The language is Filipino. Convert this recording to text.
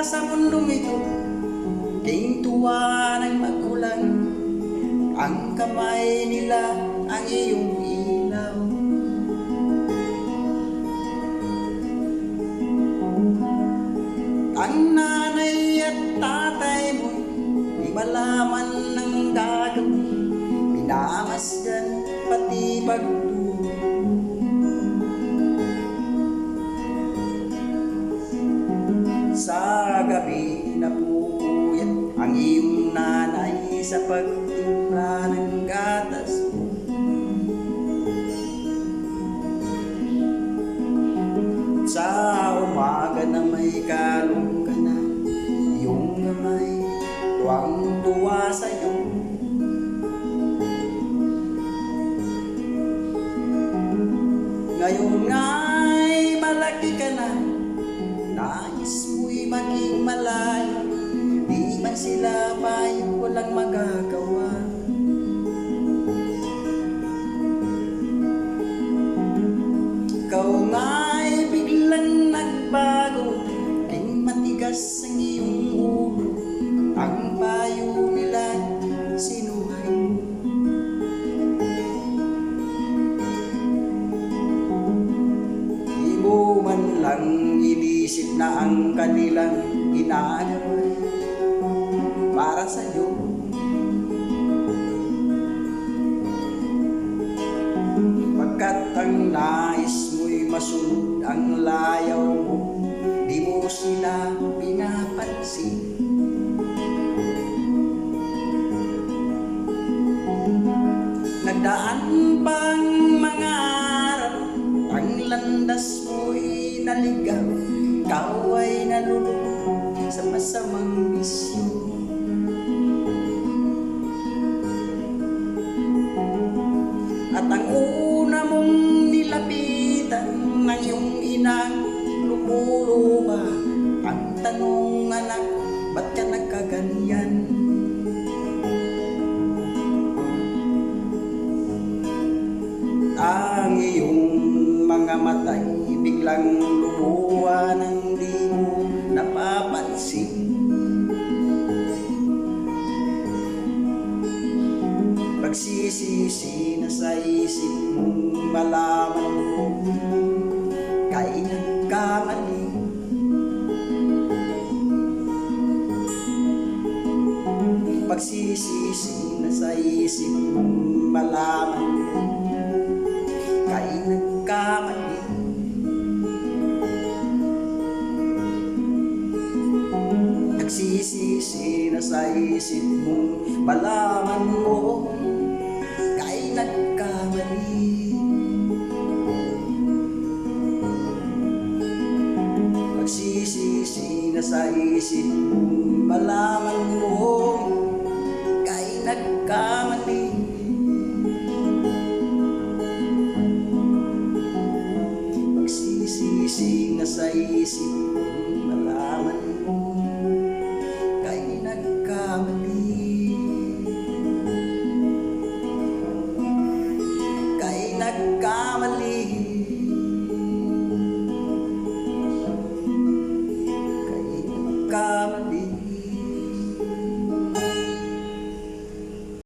sa mundong ito, king-tuwa ng magulang, ang kamay nila ang iyong ilaw. Ang nanay at tatay mo di malaman ng gagawin, minamasdan pati pagtulog. Sa gabi napupuyat ang iyong nanay sa pagtimpla ng gatas mo. Sa umaga na may kalong ka na, iyong gamay tuwang-tuwa sa'yo. Ngayon nga'y malaki ka na, nais mo'y maging malayo, di man sila payo, walang magagawa. Ikaw nga'y biglang nagbago, king matigas ang iyong ulo, ang payo nila sinuhay mo. Di mo man lang inisip na ang kanilang ginagawa para sa'yo. Pagkat ang nais mo'y masunod ang layaw mo, di mo sila pinapansin. Nagdaan pang mga araw, ang landas mo'y naligaw, ikaw ay nalulunod sa masamang bisyo. At ang una mong nilapitan ng iyong inang lumuluba, ang tanong, anak, ba't ka nagkaganyan? Ang iyong mga mata'y biglang lumuha ng di mo napapansin. Pagsisisi na sa isip mong malaman mo, kay nagkamali. Pagsisisi na sa isip mong malaman mo, kay nagkamali. Nagsisisi na sa isip mong malaman mo, kay nagkamali. Nagsisisi na sa isip mong malaman mo, kay nagkamali. Nagsisisi na sa isip mong malaman mo, kay nagkamali. Kay nagkamali.